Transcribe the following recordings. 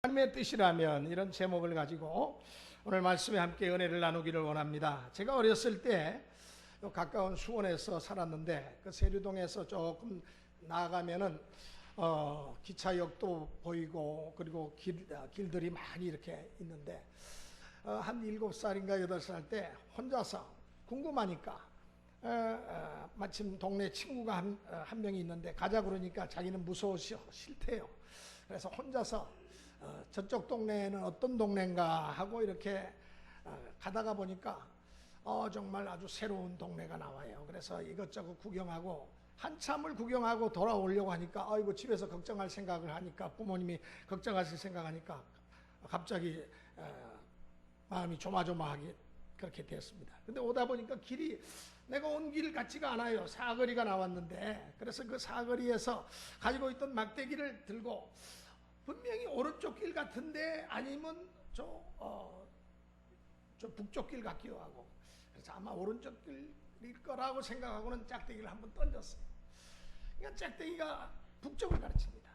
하나님의 뜻이라면, 이런 제목을 가지고 오늘 말씀에 함께 은혜를 나누기를 원합니다. 제가 어렸을 때 가까운 수원에서 살았는데, 그 세류동에서 조금 나아가면은 기차역도 보이고, 그리고 길들이 많이 이렇게 있는데, 한 7살인가 8살 때 혼자서 궁금하니까 마침 동네 친구가 한 명이 있는데 가자 그러니까 자기는 무서워서 싫대요. 그래서 혼자서 저쪽 동네는 어떤 동네인가 하고 이렇게 가다가 보니까 정말 아주 새로운 동네가 나와요. 그래서 이것저것 구경하고 한참을 구경하고 돌아오려고 하니까 아이고, 집에서 걱정할 생각을 하니까, 부모님이 걱정하실 생각하니까 갑자기 마음이 조마조마하게 그렇게 됐습니다. 근데 오다 보니까 길이 내가 온 길 같지가 않아요. 사거리가 나왔는데, 그래서 그 사거리에서 가지고 있던 막대기를 들고 분명히 오른쪽 길 같은데 아니면 저 북쪽 길 같기도 하고, 그래서 아마 오른쪽 길일 거라고 생각하고는 짝대기를 한번 던졌어요. 그러니까 짝대기가 북쪽을 가르칩니다.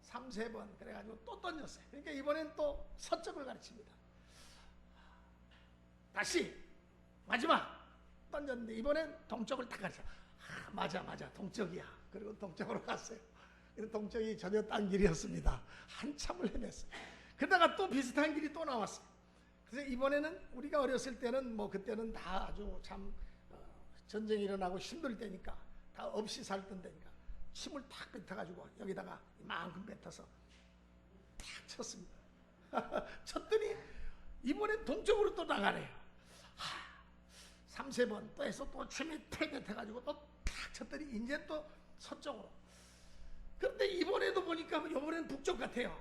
3-4번 그래가지고 또 던졌어요. 그러니까 이번엔 또 서쪽을 가르칩니다. 다시 마지막 던졌는데 이번엔 동쪽을 딱 가르쳐. 맞아 동쪽이야. 그리고 동쪽으로 갔어요. 동쪽이 전혀 딴 길이었습니다. 한참을 헤맸어요. 그러다가 또 비슷한 길이 또 나왔어요. 그래서 이번에는 우리가 어렸을 때는 그때는 다 아주 참 전쟁이 일어나고 힘들 때니까 다 없이 살던 때니까 침을 탁 뱉어가지고 여기다가 이만큼 뱉어서 탁 쳤습니다. 쳤더니 이번엔 동쪽으로 또 나가네요. 3-4번 또 해서 또 침이 탁 뱉어가지고 또 탁 쳤더니 이제 또 서쪽으로. 그런데 이번에도 보니까 이번에는 북쪽 같아요.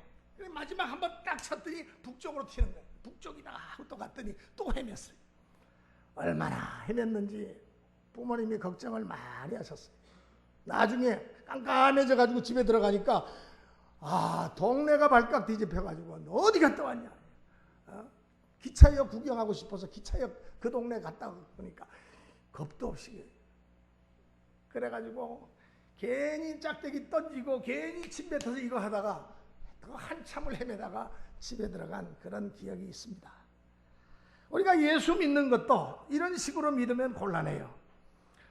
마지막 한번 딱 쳤더니 북쪽으로 튀는 거예요. 북쪽이다 하고 또 갔더니 또 헤맸어요. 얼마나 헤맸는지 부모님이 걱정을 많이 하셨어요. 나중에 깜깜해져 가지고 집에 들어가니까 동네가 발칵 뒤집혀가지고 너 어디 갔다 왔냐. 기차역 구경하고 싶어서 기차역 그 동네 갔다 보니까 겁도 없이 그래가지고 괜히 짝대기 던지고 괜히 침 뱉어서 이거 하다가 또 한참을 헤매다가 집에 들어간 그런 기억이 있습니다. 우리가 예수 믿는 것도 이런 식으로 믿으면 곤란해요.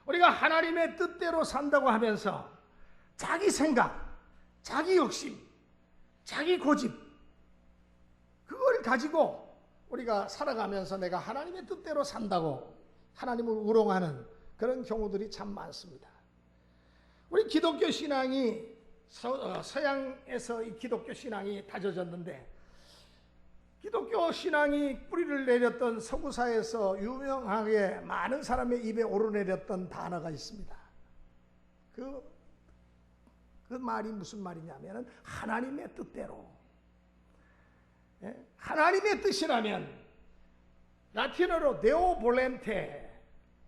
우리가 하나님의 뜻대로 산다고 하면서 자기 생각, 자기 욕심, 자기 고집, 그걸 가지고 우리가 살아가면서 내가 하나님의 뜻대로 산다고 하나님을 우롱하는 그런 경우들이 참 많습니다. 우리 기독교 신앙이 서양에서 이 기독교 신앙이 다져졌는데, 기독교 신앙이 뿌리를 내렸던 서구사에서 유명하게 많은 사람의 입에 오르내렸던 단어가 있습니다. 그 말이 무슨 말이냐면 하나님의 뜻대로. 하나님의 뜻이라면 라틴어로 데오 볼렌테,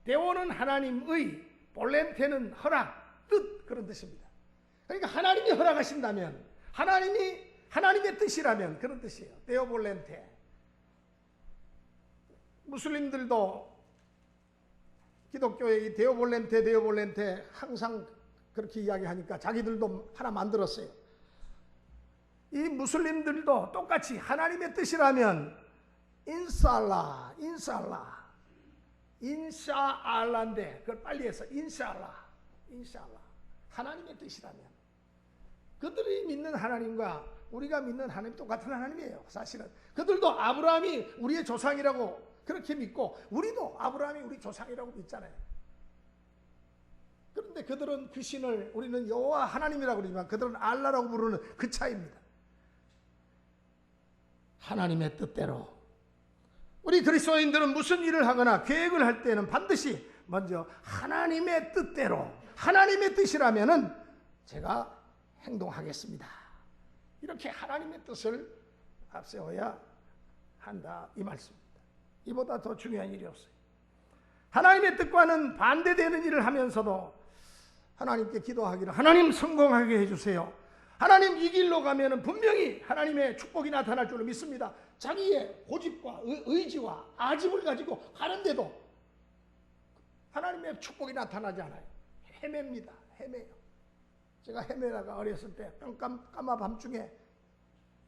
데오는 하나님의, 볼렌테는 허락, 뜻, 그런 뜻입니다. 그러니까 하나님이 허락하신다면, 하나님의 뜻이라면 그런 뜻이에요. 데오 볼렌테. 무슬림들도 기독교의 이 데오 볼렌테 항상 그렇게 이야기하니까 자기들도 하나 만들었어요. 이 무슬림들도 똑같이 하나님의 뜻이라면 인샤알라인데 그걸 빨리 해서 인샤알라. 하나님의 뜻이라면, 그들이 믿는 하나님과 우리가 믿는 하나님 똑같은 하나님이에요. 사실은 그들도 아브라함이 우리의 조상이라고 그렇게 믿고 우리도 아브라함이 우리 조상이라고 믿잖아요. 그런데 그들은 그 신을, 우리는 여호와 하나님이라고 그러지만 그들은 알라라고 부르는 그 차이입니다. 하나님의 뜻대로. 우리 그리스도인들은 무슨 일을 하거나 계획을 할 때는 반드시 먼저 하나님의 뜻대로, 하나님의 뜻이라면은 제가 행동하겠습니다. 이렇게 하나님의 뜻을 앞세워야 한다, 이 말씀입니다. 이보다 더 중요한 일이 없어요. 하나님의 뜻과는 반대되는 일을 하면서도 하나님께 기도하기를, 하나님 성공하게 해주세요. 하나님 이 길로 가면은 분명히 하나님의 축복이 나타날 줄로 믿습니다. 자기의 고집과 의지와 아집을 가지고 가는데도 하나님의 축복이 나타나지 않아요. 헤매요. 제가 헤매다가 어렸을 때 까마 밤중에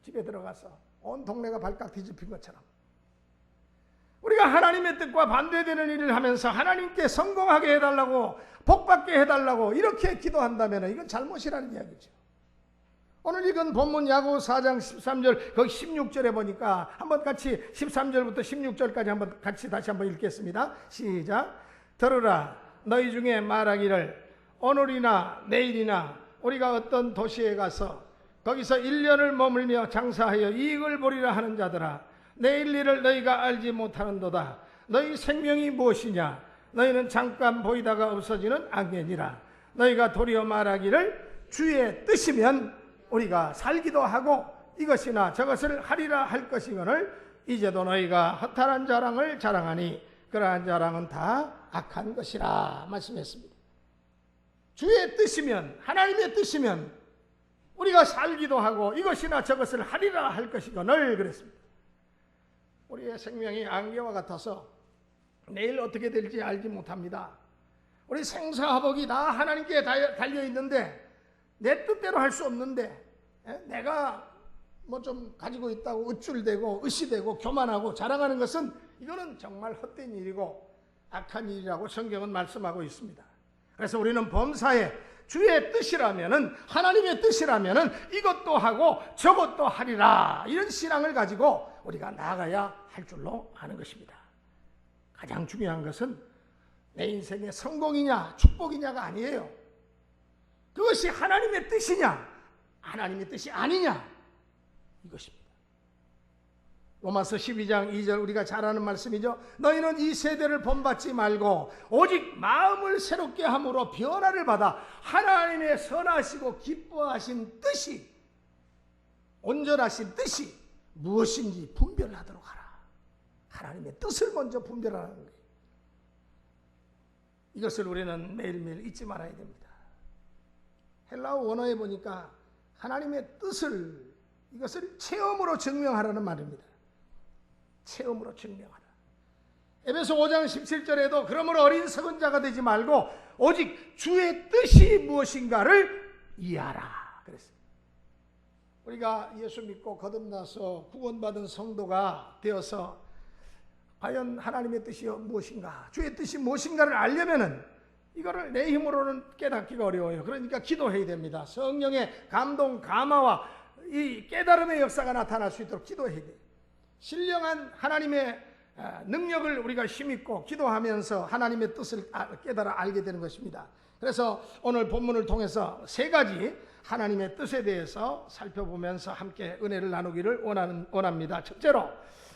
집에 들어가서 온 동네가 발칵 뒤집힌 것처럼 우리가 하나님의 뜻과 반대되는 일을 하면서 하나님께 성공하게 해달라고, 복받게 해달라고 이렇게 기도한다면 이건 잘못이라는 이야기죠. 오늘 읽은 본문 야고보 4장 13절 거기 16절에 보니까 한번 같이 13절부터 16절까지 한번 같이 다시 한번 읽겠습니다. 시작. 들으라, 너희 중에 말하기를 오늘이나 내일이나 우리가 어떤 도시에 가서 거기서 1년을 머물며 장사하여 이익을 보리라 하는 자들아, 내일 일을 너희가 알지 못하는도다. 너희 생명이 무엇이냐? 너희는 잠깐 보이다가 없어지는 안개니라. 너희가 도리어 말하기를 주의 뜻이면 우리가 살기도 하고 이것이나 저것을 하리라 할 것이거늘 이제도 너희가 허탈한 자랑을 자랑하니 그러한 자랑은 다 악한 것이라 말씀했습니다. 주의 뜻이면, 하나님의 뜻이면 우리가 살기도 하고 이것이나 저것을 하리라 할 것이거늘 그랬습니다. 우리의 생명이 안개와 같아서 내일 어떻게 될지 알지 못합니다. 우리 생사화복이 다 하나님께 달려있는데 내 뜻대로 할 수 없는데 내가 뭐 좀 가지고 있다고 으쭐대고 으시대고 교만하고 자랑하는 것은 이거는 정말 헛된 일이고 악한 일이라고 성경은 말씀하고 있습니다. 그래서 우리는 범사에 주의 뜻이라면은, 하나님의 뜻이라면은 이것도 하고 저것도 하리라, 이런 신앙을 가지고 우리가 나아가야 할 줄로 아는 것입니다. 가장 중요한 것은 내 인생의 성공이냐 축복이냐가 아니에요. 그것이 하나님의 뜻이냐 하나님의 뜻이 아니냐, 이것입니다. 로마서 12장 2절 우리가 잘 아는 말씀이죠. 너희는 이 세대를 본받지 말고 오직 마음을 새롭게 함으로 변화를 받아 하나님의 선하시고 기뻐하신 뜻이, 온전하신 뜻이 무엇인지 분별하도록 하라. 하나님의 뜻을 먼저 분별하는 거예요. 이것을 우리는 매일매일 잊지 말아야 됩니다. 헬라어 원어에 보니까 하나님의 뜻을, 이것을 체험으로 증명하라는 말입니다. 체험으로 증명하라. 에베소 5장 17절에도 그러므로 어리석은 자가 되지 말고 오직 주의 뜻이 무엇인가를 이해하라 그랬습니다. 우리가 예수 믿고 거듭나서 구원받은 성도가 되어서 과연 하나님의 뜻이 무엇인가, 주의 뜻이 무엇인가를 알려면은 이거를 내 힘으로는 깨닫기가 어려워요. 그러니까 기도해야 됩니다. 성령의 감동, 감화와 이 깨달음의 역사가 나타날 수 있도록 기도해야 돼요. 신령한 하나님의 능력을 우리가 힘입고 기도하면서 하나님의 뜻을 깨달아 알게 되는 것입니다. 그래서 오늘 본문을 통해서 세 가지 하나님의 뜻에 대해서 살펴보면서 함께 은혜를 나누기를 원합니다. 첫째로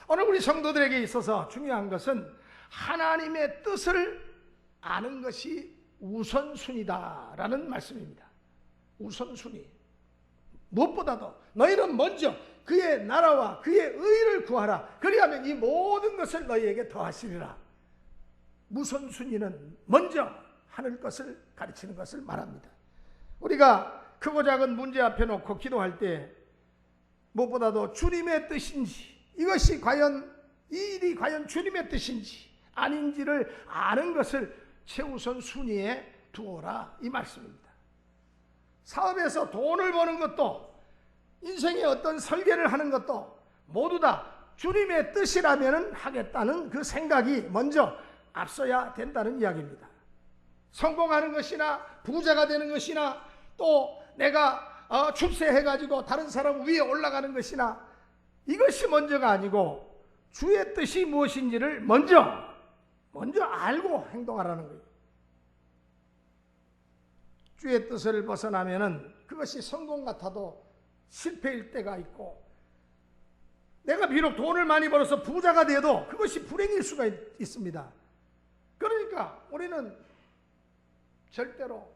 오늘 우리 성도들에게 있어서 중요한 것은 하나님의 뜻을 아는 것이 우선순위다라는 말씀입니다. 우선순위. 무엇보다도 너희는 먼저 그의 나라와 그의 의를 구하라. 그리하면 이 모든 것을 너희에게 더하시리라. 우선순위는 먼저 하늘 것을 가르치는 것을 말합니다. 우리가 크고 작은 문제 앞에 놓고 기도할 때 무엇보다도 주님의 뜻인지, 이것이 과연 이 일이 과연 주님의 뜻인지 아닌지를 아는 것을 최우선 순위에 두어라, 이 말씀입니다. 사업에서 돈을 버는 것도 인생의 어떤 설계를 하는 것도 모두 다 주님의 뜻이라면 하겠다는 그 생각이 먼저 앞서야 된다는 이야기입니다. 성공하는 것이나 부자가 되는 것이나 또 내가 출세해가지고 다른 사람 위에 올라가는 것이나 이것이 먼저가 아니고 주의 뜻이 무엇인지를 먼저 알고 행동하라는 거예요. 주의 뜻을 벗어나면은 그것이 성공 같아도 실패일 때가 있고, 내가 비록 돈을 많이 벌어서 부자가 돼도 그것이 불행일 수가 있습니다. 그러니까 우리는 절대로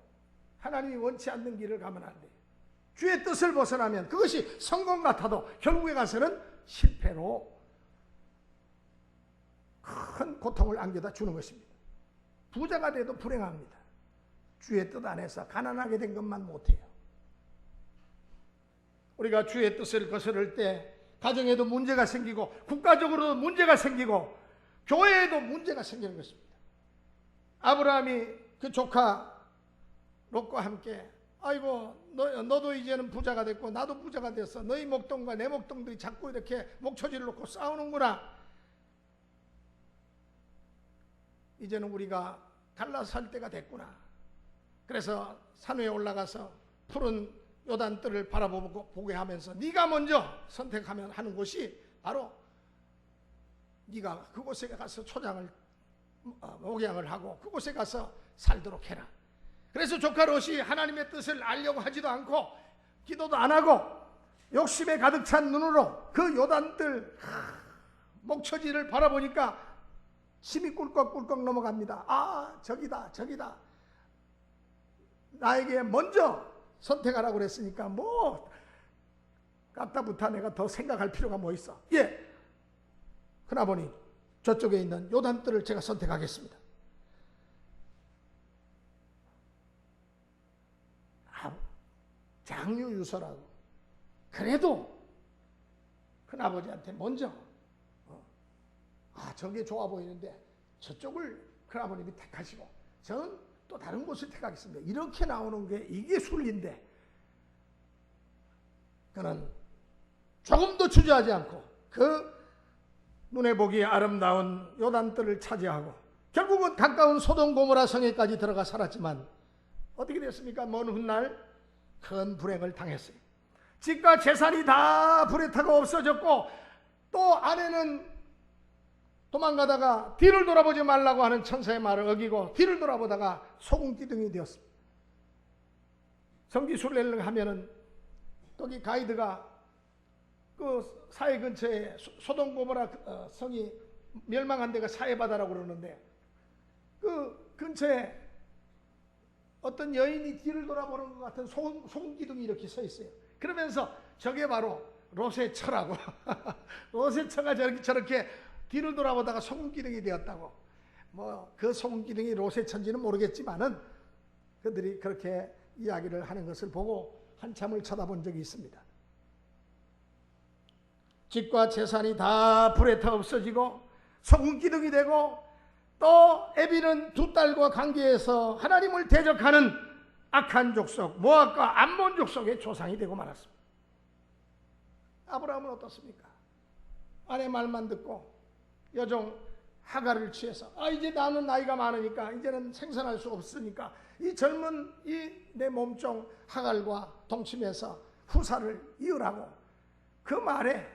하나님이 원치 않는 길을 가면 안 돼요. 주의 뜻을 벗어나면 그것이 성공 같아도 결국에 가서는 실패로 큰 고통을 안겨다 주는 것입니다. 부자가 돼도 불행합니다. 주의 뜻 안에서 가난하게 된 것만 못해요. 우리가 주의 뜻을 거스를 때 가정에도 문제가 생기고 국가적으로도 문제가 생기고 교회에도 문제가 생기는 것입니다. 아브라함이 그 조카 롯과 함께 아이고 너도 이제는 부자가 됐고 나도 부자가 됐어. 너희 목동과 내 목동들이 자꾸 이렇게 목초지를 놓고 싸우는구나. 이제는 우리가 갈라서 살 때가 됐구나. 그래서 산 위에 올라가서 푸른 요단뜰을 바라보게 하면서 네가 먼저 선택하면 하는 곳이 바로 네가 그곳에 가서 초장을 목양을 하고 그곳에 가서 살도록 해라. 그래서 조카 롯이 하나님의 뜻을 알려고 하지도 않고 기도도 안 하고 욕심에 가득 찬 눈으로 그 요단뜰 목초지를 바라보니까 침이 꿀꺽꿀꺽 넘어갑니다. 아, 저기다. 나에게 먼저 선택하라고 그랬으니까 뭐 까따부타 내가 더 생각할 필요가 뭐 있어. 예, 큰아버님 저쪽에 있는 요단뜰을 제가 선택하겠습니다. 장유유서라고 그래도 큰아버지한테 먼저 저게 좋아 보이는데 저쪽을 큰아버님이 택하시고 저는 또 다른 곳을 택하겠습니다. 이렇게 나오는 게 이게 순리인데 그는 조금도 주저하지 않고 그 눈에 보기 아름다운 요단뜰을 차지하고 결국은 가까운 소돔 고모라 성에까지 들어가 살았지만 어떻게 됐습니까? 먼 훗날 큰 불행을 당했어요. 집과 재산이 다 불에 타고 없어졌고 또 아내는 도망가다가 뒤를 돌아보지 말라고 하는 천사의 말을 어기고 뒤를 돌아보다가 소금기둥이 되었습니다. 성지순례를 하면은 거기 가이드가 그 사해 근처에 소돔 고모라 성이 멸망한 데가 사해바다라고 그러는데 그 근처에 어떤 여인이 뒤를 돌아보는 것 같은 소금기둥이 이렇게 서 있어요. 그러면서 저게 바로 롯의 처라고 롯의 처가 저렇게 뒤를 돌아보다가 소금기둥이 되었다고. 뭐 그 소금기둥이 롯의 처인지는 모르겠지만은 그들이 그렇게 이야기를 하는 것을 보고 한참을 쳐다본 적이 있습니다. 집과 재산이 다 불에 타 없어지고 소금기둥이 되고 또 에비는 두 딸과 관계해서 하나님을 대적하는 악한 족속 모압과 암몬 족속의 조상이 되고 말았습니다. 아브라함은 어떻습니까? 아내 말만 듣고 여종 하갈을 취해서 이제 나는 나이가 많으니까 이제는 생산할 수 없으니까 이 젊은 내 몸종 하갈과 동침해서 후사를 이으라고 그 말에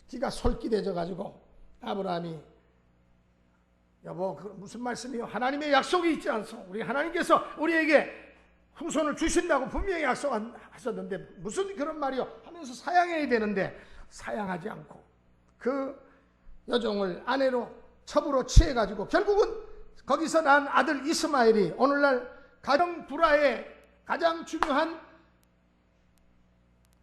기가 솔깃해져 가지고 아브라함이 여보 그 무슨 말씀이요? 하나님의 약속이 있지 않소? 우리 하나님께서 우리에게 후손을 주신다고 분명히 약속하셨는데 무슨 그런 말이요? 하면서 사양해야 되는데 사양하지 않고 그 여종을 아내로 첩으로 취해가지고 결국은 거기서 난 아들 이스마엘이 오늘날 가정 불화의 가장 중요한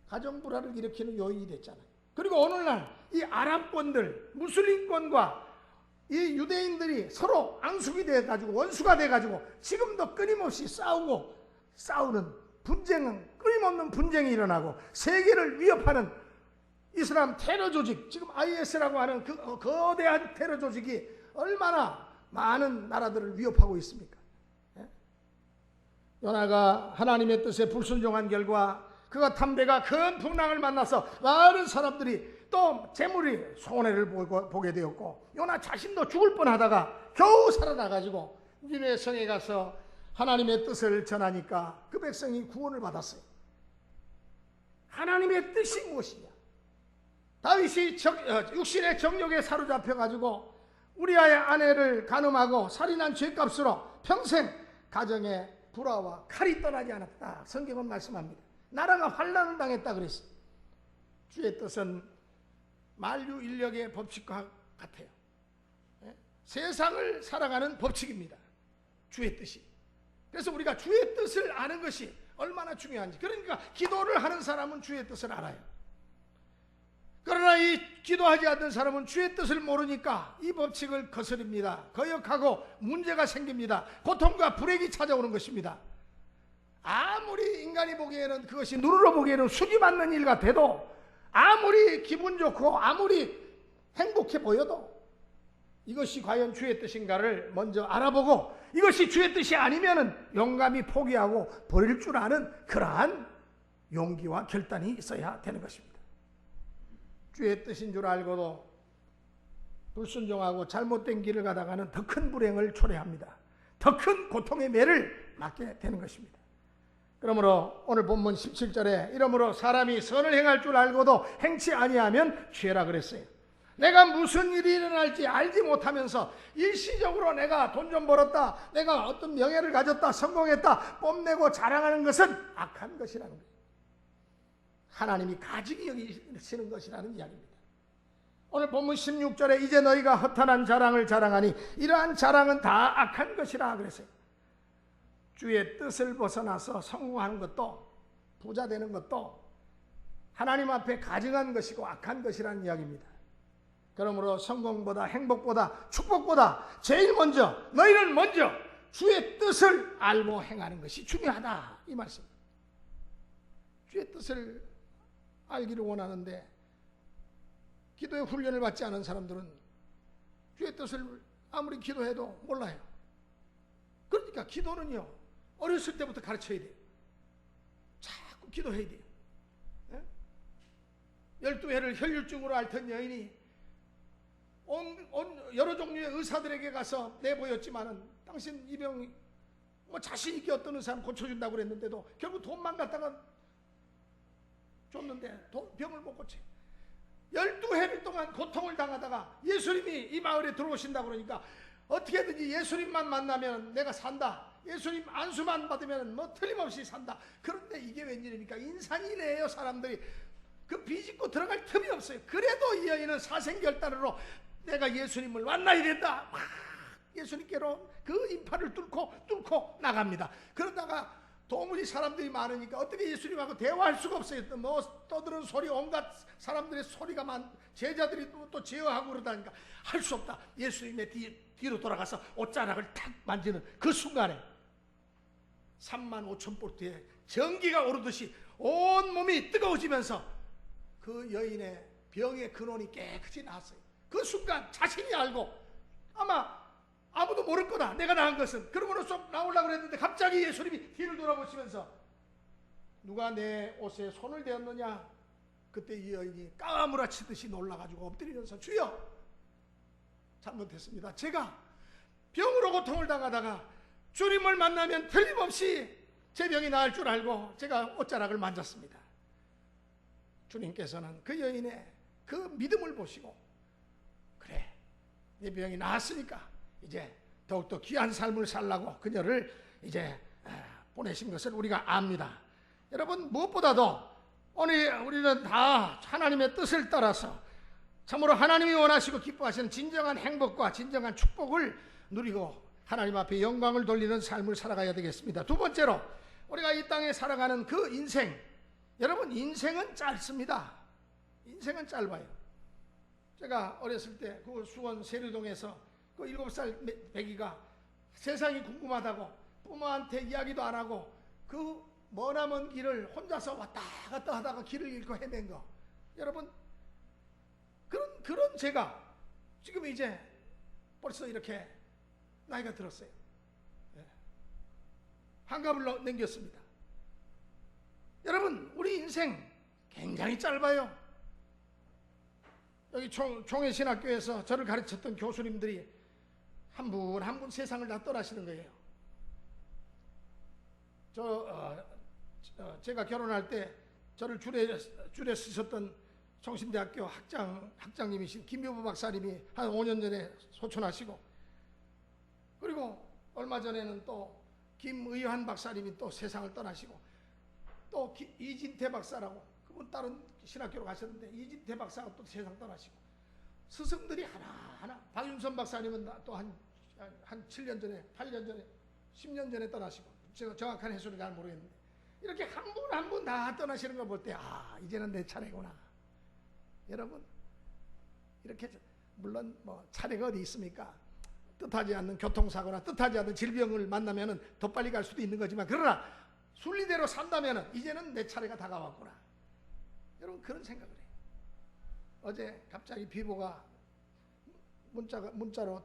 가정 불화를 일으키는 요인이 됐잖아요. 그리고 오늘날 이 아랍권들 무슬림권과 이 유대인들이 서로 앙숙이 돼가지고 원수가 돼가지고 지금도 끊임없이 싸우는 분쟁은 끊임없는 분쟁이 일어나고 세계를 위협하는 이슬람 테러 조직 지금 IS라고 하는 그 거대한 테러 조직이 얼마나 많은 나라들을 위협하고 있습니까? 요나가 하나님의 뜻에 불순종한 결과 그가 탐배가 큰 풍랑을 만나서 많은 사람들이 또 재물이 손해를 보게 되었고 요나 자신도 죽을 뻔하다가 겨우 살아나가지고 니네 성에 가서 하나님의 뜻을 전하니까 그 백성이 구원을 받았어요. 하나님의 뜻이 무엇이냐? 다윗이 육신의 정욕에 사로잡혀가지고 우리아의 아내를 간음하고 살인한 죄값으로 평생 가정의 불화와 칼이 떠나지 않았다. 성경은 말씀합니다. 나라가 환난을 당했다 그랬어요. 주의 뜻은 만유인력의 법칙과 같아요. 세상을 살아가는 법칙입니다. 주의 뜻이. 그래서 우리가 주의 뜻을 아는 것이 얼마나 중요한지. 그러니까 기도를 하는 사람은 주의 뜻을 알아요. 그러나 이 기도하지 않는 사람은 주의 뜻을 모르니까 이 법칙을 거스릅니다. 거역하고 문제가 생깁니다. 고통과 불행이 찾아오는 것입니다. 아무리 인간이 보기에는 그것이 눈으로 보기에는 수기 받는 일 같아도 아무리 기분 좋고 아무리 행복해 보여도 이것이 과연 주의 뜻인가를 먼저 알아보고 이것이 주의 뜻이 아니면 용감히 포기하고 버릴 줄 아는 그러한 용기와 결단이 있어야 되는 것입니다. 주의 뜻인 줄 알고도 불순종하고 잘못된 길을 가다가는 더 큰 불행을 초래합니다. 더 큰 고통의 매를 맞게 되는 것입니다. 그러므로 오늘 본문 17절에 이러므로 사람이 선을 행할 줄 알고도 행치 아니하면 죄라 그랬어요. 내가 무슨 일이 일어날지 알지 못하면서 일시적으로 내가 돈 좀 벌었다, 내가 어떤 명예를 가졌다, 성공했다 뽐내고 자랑하는 것은 악한 것이라는 거예요. 하나님이 가증히 여기시는 것이라는 이야기입니다. 오늘 본문 16절에 이제 너희가 허탄한 자랑을 자랑하니 이러한 자랑은 다 악한 것이라 그랬어요. 주의 뜻을 벗어나서 성공하는 것도 부자 되는 것도 하나님 앞에 가증한 것이고 악한 것이라는 이야기입니다. 그러므로 성공보다 행복보다 축복보다 제일 먼저 너희는 먼저 주의 뜻을 알고 행하는 것이 중요하다 이 말씀입니다. 주의 뜻을 알기를 원하는데 기도의 훈련을 받지 않은 사람들은 주의 뜻을 아무리 기도해도 몰라요. 그러니까 기도는요 어렸을 때부터 가르쳐야 돼요. 자꾸 기도해야 돼요. 12회를 혈류증으로 앓던 여인이 여러 종류의 의사들에게 가서 내보였지만은 당신 이 병이 뭐 자신 있게 어떤 의사는 고쳐준다고 그랬는데도 결국 돈만 갖다가 줬는데 병을 못 고쳐. 12회를 동안 고통을 당하다가 예수님이 이 마을에 들어오신다고 그러니까 어떻게든지 예수님만 만나면 내가 산다. 예수님 안수만 받으면 뭐 틀림없이 산다. 그런데 이게 웬일입니까? 인산이래요. 사람들이 그 비집고 들어갈 틈이 없어요. 그래도 이 여인은 사생결단으로 내가 예수님을 만나야 된다. 막 예수님께로 그 인파를 뚫고 나갑니다. 그러다가 도무지 사람들이 많으니까 어떻게 예수님하고 대화할 수가 없어요. 뭐 떠드는 소리, 온갖 사람들의 소리가 제자들이 또 제어하고 그러다니까 할 수 없다. 예수님의 뒤로 돌아가서 옷자락을 탁 만지는 그 순간에 35,000볼트의 전기가 오르듯이 온 몸이 뜨거워지면서 그 여인의 병의 근원이 깨끗이 나았어요. 그 순간 자신이 알고 아마 아무도 모를 거다. 내가 나은 것은. 그러고는 쏙 나오려고 했는데 갑자기 예수님이 뒤를 돌아보시면서 누가 내 옷에 손을 대었느냐? 그때 이 여인이 까무라치듯이 놀라가지고 엎드리면서 주여 잘못했습니다. 제가 병으로 고통을 당하다가 주님을 만나면 틀림없이 제 병이 나을 줄 알고 제가 옷자락을 만졌습니다. 주님께서는 그 여인의 그 믿음을 보시고 그래 내 병이 나았으니까 이제 더욱더 귀한 삶을 살라고 그녀를 이제 보내신 것을 우리가 압니다. 여러분 무엇보다도 오늘 우리는 다 하나님의 뜻을 따라서 참으로 하나님이 원하시고 기뻐하시는 진정한 행복과 진정한 축복을 누리고 하나님 앞에 영광을 돌리는 삶을 살아가야 되겠습니다. 두 번째로 우리가 이 땅에 살아가는 그 인생, 여러분 인생은 짧습니다. 인생은 짧아요. 제가 어렸을 때 그 수원 세류동에서 그 7살 배기가 세상이 궁금하다고 부모한테 이야기도 안 하고 그 머나먼 길을 혼자서 왔다 갔다 하다가 길을 잃고 헤맨 거. 여러분 그런 제가 지금 이제 벌써 이렇게 나이가 들었어요. 한갑을 넘겼습니다. 여러분 우리 인생 굉장히 짧아요. 여기 총회신학교에서 저를 가르쳤던 교수님들이 한 분 한 분 세상을 다 떠나시는 거예요. 제가 결혼할 때 저를 줄에 쓰셨던 성신대학교 학장님이신 김효부 박사님이 한 5년 전에 소천하시고, 그리고 얼마 전에는 또 김의환 박사님이 또 세상을 떠나시고, 또 이진태 박사라고 그분 다른 신학교로 가셨는데 이진태 박사가 또 세상 떠나시고, 스승들이 하나하나, 박윤선 박사님은 또 한 7년 전에, 8년 전에, 10년 전에 떠나시고, 제가 정확한 횟수는 잘 모르겠는데, 이렇게 한 분 한 분 다 떠나시는 거 볼 때, 이제는 내 차례구나. 여러분, 이렇게, 물론 뭐 차례가 어디 있습니까? 뜻하지 않는 교통사고나 뜻하지 않는 질병을 만나면은 더 빨리 갈 수도 있는 거지만, 그러나 순리대로 산다면은 이제는 내 차례가 다가왔구나. 여러분, 그런 생각을 해요. 어제 갑자기 비보가 문자로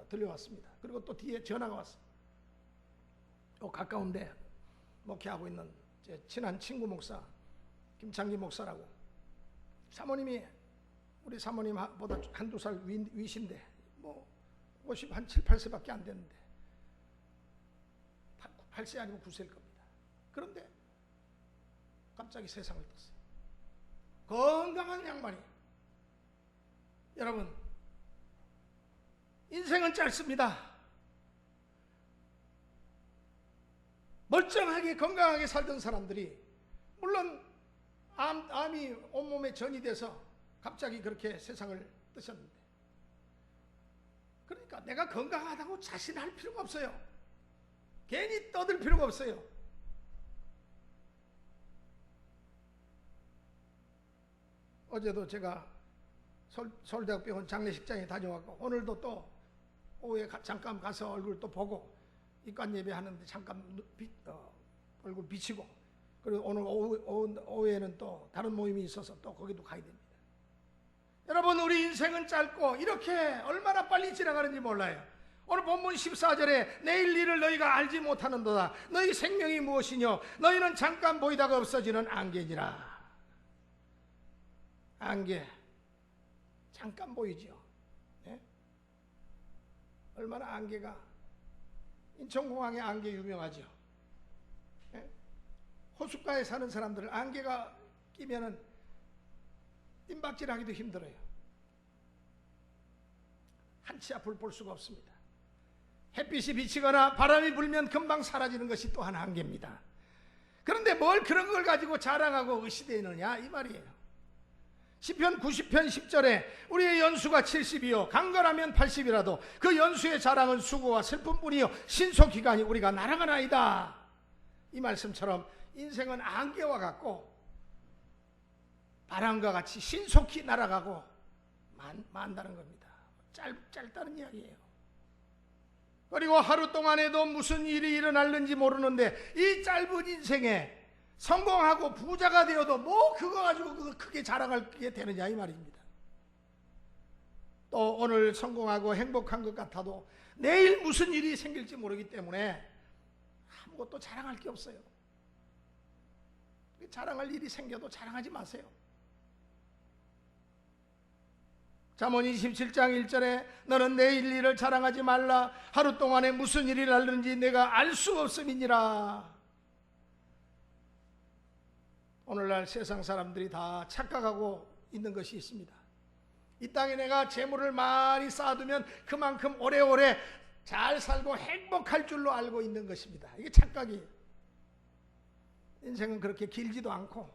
들려왔습니다. 그리고 또 뒤에 전화가 왔어요. 가까운데 목회하고 있는 제 친한 친구 목사 김창기 목사라고, 사모님이 우리 사모님보다 한두 살 위신데 뭐 50, 한 7, 8세밖에 안 됐는데 8세 아니면 9세일 겁니다. 그런데 갑자기 세상을 떴어요. 건강한 양반이. 여러분, 인생은 짧습니다. 멀쩡하게 건강하게 살던 사람들이, 물론 암이 온몸에 전이 돼서 갑자기 그렇게 세상을 뜨셨는데, 그러니까 내가 건강하다고 자신할 필요가 없어요. 괜히 떠들 필요가 없어요. 어제도 제가 서울대학병원 장례식장에 다녀왔고, 오늘도 또 오후에 잠깐 가서 얼굴 또 보고, 입관 예배하는데 잠깐 얼굴 비치고, 그리고 오늘 오후에는 또 다른 모임이 있어서 또 거기도 가야 됩니다. 여러분, 우리 인생은 짧고 이렇게 얼마나 빨리 지나가는지 몰라요. 오늘 본문 14절에 내일 일을 너희가 알지 못하는도다. 너희 생명이 무엇이뇨? 너희는 잠깐 보이다가 없어지는 안개니라. 안개, 잠깐 보이죠. 네? 얼마나 안개가, 인천공항의 안개 유명하죠. 네? 호숫가에 사는 사람들은 안개가 끼면은 뜀박질하기도 힘들어요. 한치 앞을 볼 수가 없습니다. 햇빛이 비치거나 바람이 불면 금방 사라지는 것이 또한 한계입니다. 그런데 뭘 그런 걸 가지고 자랑하고 의시되느냐 이 말이에요. 시편 90편 10절에 우리의 연수가 70이요 강건하면 80이라도 그 연수의 자랑은 수고와 슬픔뿐이요 신속기간이 우리가 날아가나이다. 이 말씀처럼 인생은 안개와 같고 바람과 같이 신속히 날아가고 만다는 겁니다. 짧다는 이야기예요. 그리고 하루 동안에도 무슨 일이 일어날는지 모르는데 이 짧은 인생에 성공하고 부자가 되어도 뭐 그거 가지고 그거 크게 자랑하게 되느냐 이 말입니다. 또 오늘 성공하고 행복한 것 같아도 내일 무슨 일이 생길지 모르기 때문에 아무것도 자랑할 게 없어요. 자랑할 일이 생겨도 자랑하지 마세요. 잠언 27장 1절에 너는 내일 일을 자랑하지 말라. 하루 동안에 무슨 일이 날는지 내가 알 수 없음이니라. 오늘날 세상 사람들이 다 착각하고 있는 것이 있습니다. 이 땅에 내가 재물을 많이 쌓아두면 그만큼 오래오래 잘 살고 행복할 줄로 알고 있는 것입니다. 이게 착각이에요. 인생은 그렇게 길지도 않고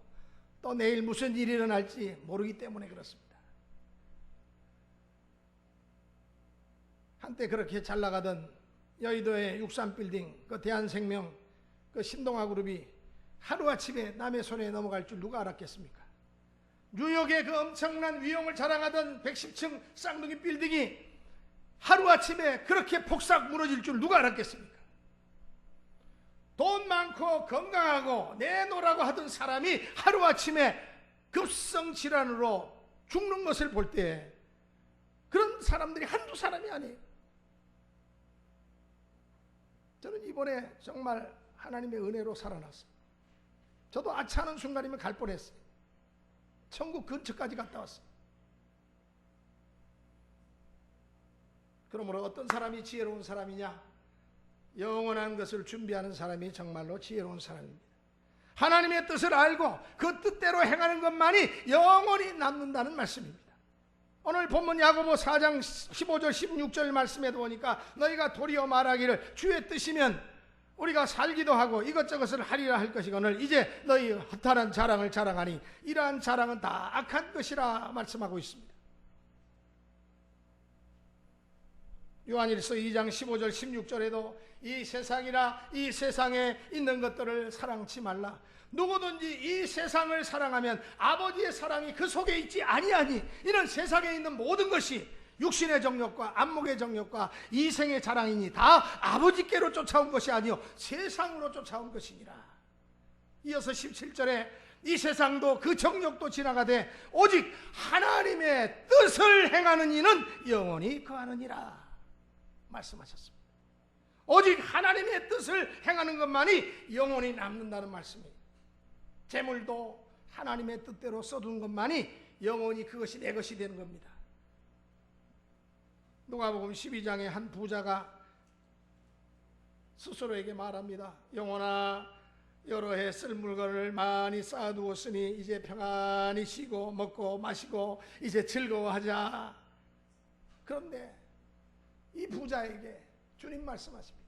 또 내일 무슨 일이 일어날지 모르기 때문에 그렇습니다. 한때 그렇게 잘 나가던 여의도의 63빌딩 그 대한생명 그 신동아그룹이 하루아침에 남의 손에 넘어갈 줄 누가 알았겠습니까? 뉴욕의 그 엄청난 위용을 자랑하던 110층 쌍둥이 빌딩이 하루아침에 그렇게 폭삭 무너질 줄 누가 알았겠습니까? 돈 많고 건강하고 내놓으라고 하던 사람이 하루아침에 급성질환으로 죽는 것을 볼 때 그런 사람들이 한두 사람이 아니에요. 저는 이번에 정말 하나님의 은혜로 살아났어요. 저도 아차하는 순간이면 갈 뻔했어요. 천국 근처까지 갔다 왔어요. 그러므로 어떤 사람이 지혜로운 사람이냐? 영원한 것을 준비하는 사람이 정말로 지혜로운 사람입니다. 하나님의 뜻을 알고 그 뜻대로 행하는 것만이 영원히 남는다는 말씀입니다. 오늘 본문 야고보 4장 15절 16절 말씀에도 보니까 너희가 도리어 말하기를 주의 뜻이면 우리가 살기도 하고 이것저것을 하리라 할 것이거늘 이제 너희 허탄한 자랑을 자랑하니 이러한 자랑은 다 악한 것이라 말씀하고 있습니다. 요한일서 2장 15절 16절에도 이 세상이나 이 세상에 있는 것들을 사랑치 말라. 누구든지 이 세상을 사랑하면 아버지의 사랑이 그 속에 있지 아니하니 이는 세상에 있는 모든 것이 육신의 정욕과 안목의 정욕과 이생의 자랑이니 다 아버지께로 쫓아온 것이 아니요 세상으로 쫓아온 것이니라. 이어서 17절에 이 세상도 그 정욕도 지나가되 오직 하나님의 뜻을 행하는 이는 영원히 거하느니라 말씀하셨습니다. 오직 하나님의 뜻을 행하는 것만이 영원히 남는다는 말씀이에요. 재물도 하나님의 뜻대로 써둔 것만이 영원히 그것이 내 것이 되는 겁니다. 누가복음 12장에 한 부자가 스스로에게 말합니다. 영혼아, 여러 해 쓸 물건을 많이 쌓아두었으니 이제 평안히 쉬고 먹고 마시고 이제 즐거워하자. 그런데 이 부자에게 주님 말씀하십니다.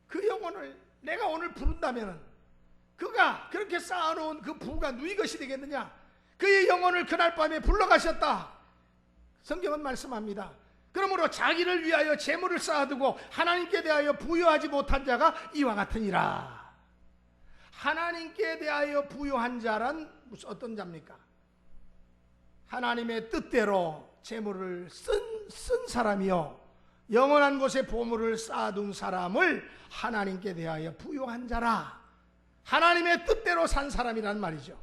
그 영혼을 내가 오늘 부른다면 그가 그렇게 쌓아놓은 그 부가 누이 것이 되겠느냐? 그의 영혼을 그날 밤에 불러가셨다. 성경은 말씀합니다. 그러므로 자기를 위하여 재물을 쌓아두고 하나님께 대하여 부여하지 못한 자가 이와 같으니라. 하나님께 대하여 부여한 자란 무슨 어떤 자입니까? 하나님의 뜻대로 재물을 쓴 사람이요, 영원한 곳에 보물을 쌓아둔 사람을 하나님께 대하여 부여한 자라. 하나님의 뜻대로 산 사람이란 말이죠.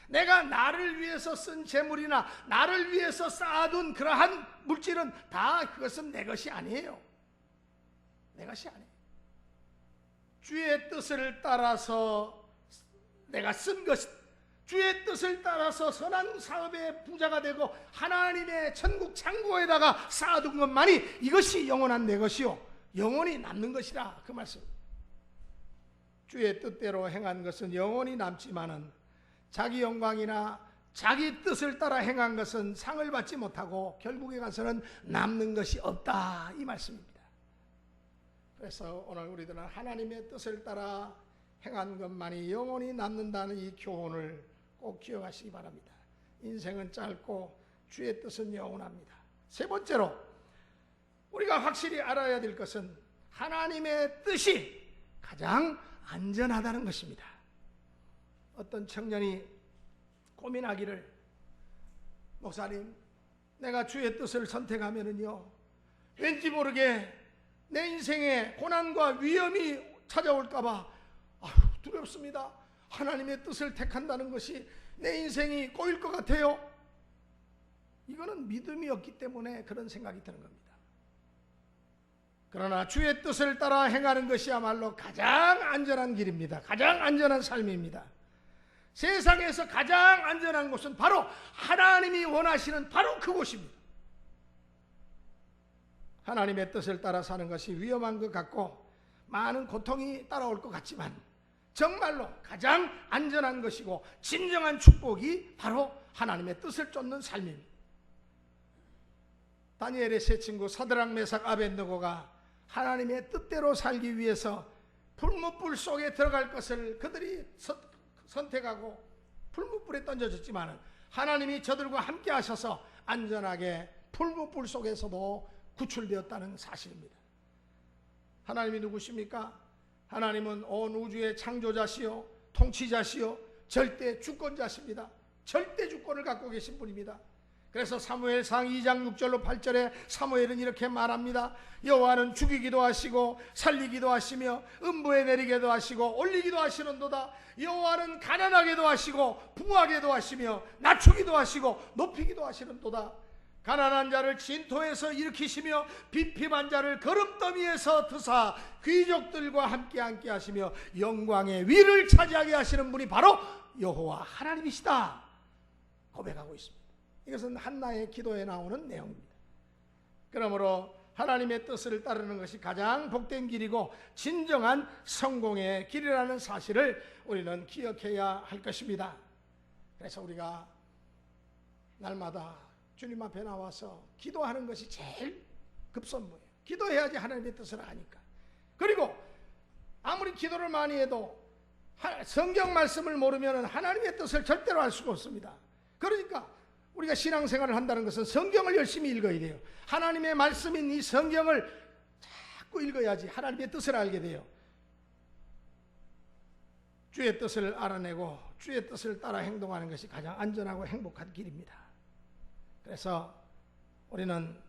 내가 나를 위해서 쓴 재물이나 나를 위해서 쌓아둔 그러한 물질은 다 그것은 내 것이 아니에요. 내 것이 아니에요. 주의 뜻을 따라서 내가 쓴 것, 주의 뜻을 따라서 선한 사업의 부자가 되고 하나님의 천국 창고에다가 쌓아둔 것만이 이것이 영원한 내 것이요, 영원히 남는 것이라, 그 말씀. 주의 뜻대로 행한 것은 영원히 남지만은 자기 영광이나 자기 뜻을 따라 행한 것은 상을 받지 못하고 결국에 가서는 남는 것이 없다, 이 말씀입니다. 그래서 오늘 우리들은 하나님의 뜻을 따라 행한 것만이 영원히 남는다는 이 교훈을 꼭 기억하시기 바랍니다. 인생은 짧고 주의 뜻은 영원합니다. 세 번째로 우리가 확실히 알아야 될 것은 하나님의 뜻이 가장 안전하다는 것입니다. 어떤 청년이 고민하기를, 목사님, 내가 주의 뜻을 선택하면은요, 왠지 모르게 내 인생에 고난과 위험이 찾아올까봐 두렵습니다. 하나님의 뜻을 택한다는 것이 내 인생이 꼬일 것 같아요. 이거는 믿음이 없기 때문에 그런 생각이 드는 겁니다. 그러나 주의 뜻을 따라 행하는 것이야말로 가장 안전한 길입니다. 가장 안전한 삶입니다. 세상에서 가장 안전한 곳은 바로 하나님이 원하시는 바로 그곳입니다. 하나님의 뜻을 따라 사는 것이 위험한 것 같고 많은 고통이 따라올 것 같지만 정말로 가장 안전한 것이고 진정한 축복이 바로 하나님의 뜻을 쫓는 삶입니다. 다니엘의 세 친구 사드락, 메삭, 아벳느고가 하나님의 뜻대로 살기 위해서 풀무불 속에 들어갈 것을 그들이 선택하고 풀무불에 던져졌지만 하나님이 저들과 함께 하셔서 안전하게 풀무불 속에서도 구출되었다는 사실입니다. 하나님이 누구십니까? 하나님은 온 우주의 창조자시요 통치자시요 절대 주권자십니다. 절대 주권을 갖고 계신 분입니다. 그래서 사무엘상 2장 6절로 8절에 사무엘은 이렇게 말합니다. 여호와는 죽이기도 하시고 살리기도 하시며 음부에 내리게도 하시고 올리기도 하시는도다. 여호와는 가난하게도 하시고 부하게도 하시며 낮추기도 하시고 높이기도 하시는도다. 가난한 자를 진토에서 일으키시며 비핍한 자를 거름더미에서 드사 귀족들과 함께 하시며 영광의 위를 차지하게 하시는 분이 바로 여호와 하나님이시다 고백하고 있습니다. 이것은 한나의 기도에 나오는 내용입니다. 그러므로 하나님의 뜻을 따르는 것이 가장 복된 길이고 진정한 성공의 길이라는 사실을 우리는 기억해야 할 것입니다. 그래서 우리가 날마다 주님 앞에 나와서 기도하는 것이 제일 급선무예요. 기도해야지 하나님의 뜻을 아니까. 그리고 아무리 기도를 많이 해도 성경 말씀을 모르면 하나님의 뜻을 절대로 알 수가 없습니다. 그러니까 우리가 신앙생활을 한다는 것은 성경을 열심히 읽어야 돼요. 하나님의 말씀인 이 성경을 자꾸 읽어야지 하나님의 뜻을 알게 돼요. 주의 뜻을 알아내고 주의 뜻을 따라 행동하는 것이 가장 안전하고 행복한 길입니다. 그래서 우리는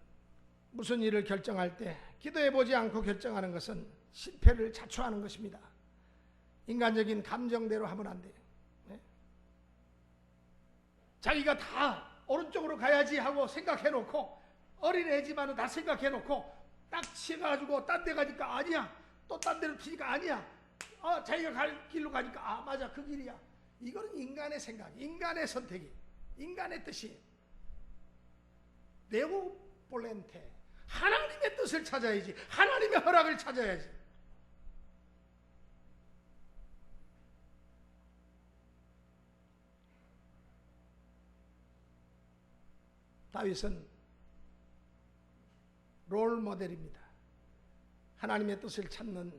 무슨 일을 결정할 때 기도해보지 않고 결정하는 것은 실패를 자초하는 것입니다. 인간적인 감정대로 하면 안 돼요. 네? 자기가 다 오른쪽으로 가야지 하고 생각해놓고 어린애지만은 다 생각해놓고 딱 치가지고 딴 데 가니까 아니야. 또 딴 데로 튀니까 아니야. 자기가 갈 길로 가니까 맞아, 그 길이야. 이거는 인간의 생각, 인간의 선택이, 인간의 뜻이. 네오 볼렌테, 하나님의 뜻을 찾아야지. 하나님의 허락을 찾아야지. 다윗은 롤 모델입니다. 하나님의 뜻을 찾는,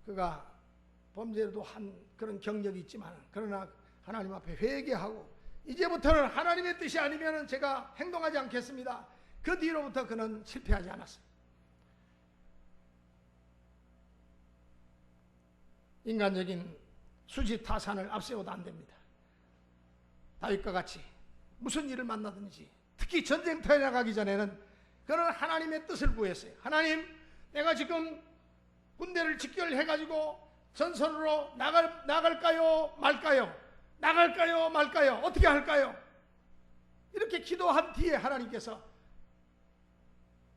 그가 범죄도 한 그런 경력이 있지만, 그러나 하나님 앞에 회개하고 이제부터는 하나님의 뜻이 아니면 제가 행동하지 않겠습니다. 그 뒤로부터 그는 실패하지 않았어요. 인간적인 수지타산을 앞세워도 안 됩니다. 다윗과 같이 무슨 일을 만나든지, 특히 전쟁터에 나가기 전에는 그는 하나님의 뜻을 구했어요. 하나님, 내가 지금 군대를 직결해가지고 전선으로 나갈까요 말까요? 나갈까요 말까요? 어떻게 할까요? 이렇게 기도한 뒤에 하나님께서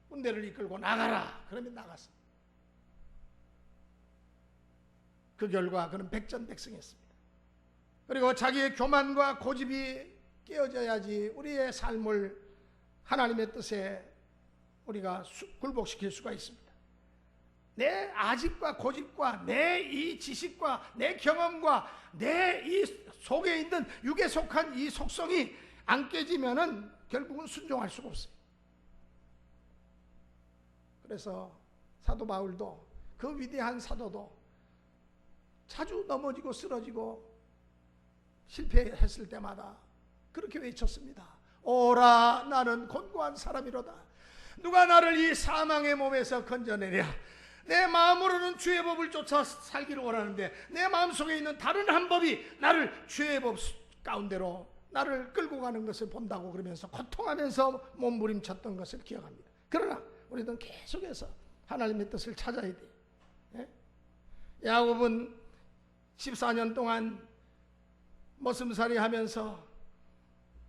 군대를 이끌고 나가라. 그러면 나갔어요. 그 결과 그는 백전백승했습니다. 그리고 자기의 교만과 고집이 깨어져야지 우리의 삶을 하나님의 뜻에 우리가 굴복시킬 수가 있습니다. 내 아집과 고집과 내 이 지식과 내 경험과 내 이 속에 있는 육에 속한 이 속성이 안 깨지면은 결국은 순종할 수가 없어요. 그래서 사도 바울도, 그 위대한 사도도 자주 넘어지고 쓰러지고 실패했을 때마다 그렇게 외쳤습니다. 오라, 나는 곤고한 사람이로다. 누가 나를 이 사망의 몸에서 건져내랴. 내 마음으로는 주의 법을 쫓아 살기를 원하는데 내 마음속에 있는 다른 한 법이 나를 주의 법 가운데로 나를 끌고 가는 것을 본다고, 그러면서 고통하면서 몸부림쳤던 것을 기억합니다. 그러나 우리는 계속해서 하나님의 뜻을 찾아야 돼요. 예? 야곱은 14년 동안 머슴살이 하면서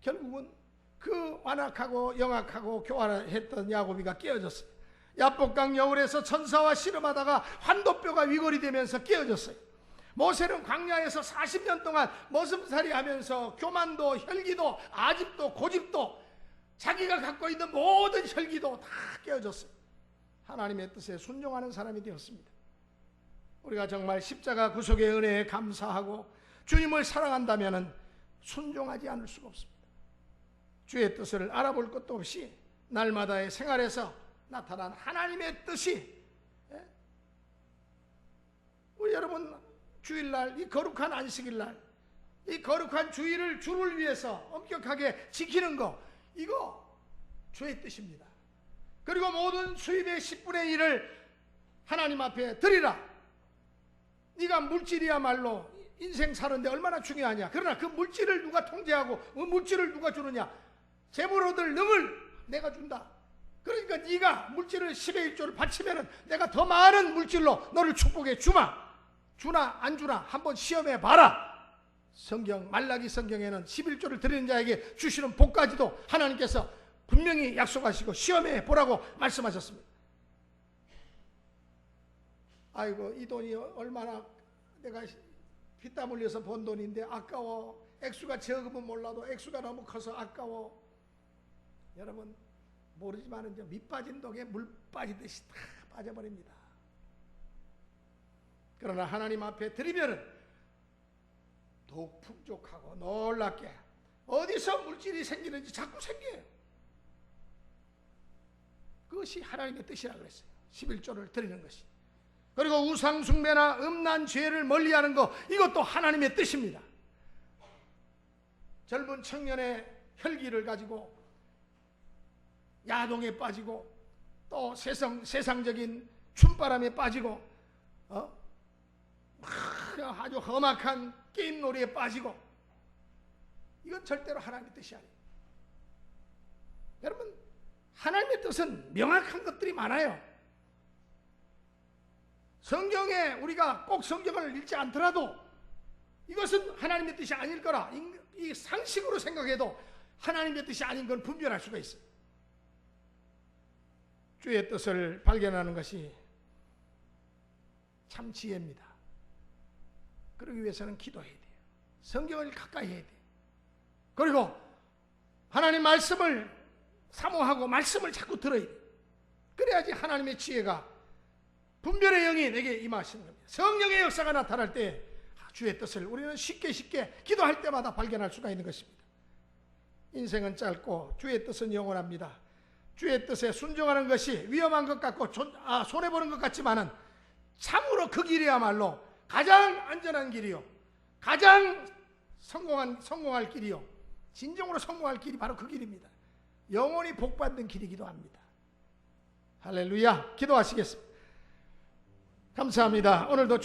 결국은 그 완악하고 영악하고 교활했던 야곱이가 깨어졌어요. 야복강 여울에서 천사와 씨름하다가 환도뼈가 위골이 되면서 깨어졌어요. 모세는 광야에서 40년 동안 머슴살이 하면서 교만도, 혈기도, 아집도, 고집도, 자기가 갖고 있는 모든 혈기도 다 깨어졌어요. 하나님의 뜻에 순종하는 사람이 되었습니다. 우리가 정말 십자가 구속의 은혜에 감사하고 주님을 사랑한다면 순종하지 않을 수가 없습니다. 주의 뜻을 알아볼 것도 없이 날마다의 생활에서 나타난 하나님의 뜻이, 우리 여러분 주일날, 이 거룩한 안식일날, 이 거룩한 주일을 주를 위해서 엄격하게 지키는 거, 이거 주의 뜻입니다. 그리고 모든 수입의 10분의 1을 하나님 앞에 드리라. 네가 물질이야말로 인생 사는데 얼마나 중요하냐. 그러나 그 물질을 누가 통제하고 그 물질을 누가 주느냐. 재물 얻을 능을 내가 준다. 그러니까 네가 물질을 10의 1조를 바치면 내가 더 많은 물질로 너를 축복해 주마. 주나 안 주나 한번 시험해 봐라. 성경, 말라기 성경에는 11조를 드리는 자에게 주시는 복까지도 하나님께서 분명히 약속하시고 시험해 보라고 말씀하셨습니다. 아이고, 이 돈이 얼마나 내가 피땀 흘려서 번 돈인데 아까워. 액수가 적으면 몰라도 액수가 너무 커서 아까워. 여러분 모르지만 이제 밑 빠진 독에 물 빠지듯이 다 빠져버립니다. 그러나 하나님 앞에 드리면은 더욱 풍족하고 놀랍게, 어디서 물질이 생기는지 자꾸 생겨요. 그것이 하나님의 뜻이라고 그랬어요. 11조를 드리는 것이. 그리고 우상 숭배나 음란 죄를 멀리하는 것, 이것도 하나님의 뜻입니다. 젊은 청년의 혈기를 가지고 야동에 빠지고 또 세상적인 춤바람에 빠지고 아주 험악한 게임놀이에 빠지고, 이건 절대로 하나님의 뜻이 아니에요. 여러분, 하나님의 뜻은 명확한 것들이 많아요. 성경에 우리가 꼭 성경을 읽지 않더라도 이것은 하나님의 뜻이 아닐 거라, 이 상식으로 생각해도 하나님의 뜻이 아닌 건 분별할 수가 있어요. 주의 뜻을 발견하는 것이 참 지혜입니다. 그러기 위해서는 기도해야 돼요. 성경을 가까이 해야 돼요. 그리고 하나님 말씀을 사모하고 말씀을 자꾸 들어야 돼요. 그래야지 하나님의 지혜가 분별의 영이 내게 임하시는 겁니다. 성령의 역사가 나타날 때 주의 뜻을 우리는 쉽게 기도할 때마다 발견할 수가 있는 것입니다. 인생은 짧고 주의 뜻은 영원합니다. 주의 뜻에 순종하는 것이 위험한 것 같고 손해보는 것 같지만은 참으로 그 길이야말로 가장 안전한 길이요, 가장 성공할 길이요, 진정으로 성공할 길이 바로 그 길입니다. 영원히 복받는 길이기도 합니다. 할렐루야. 기도하시겠습니다. 감사합니다. 오늘도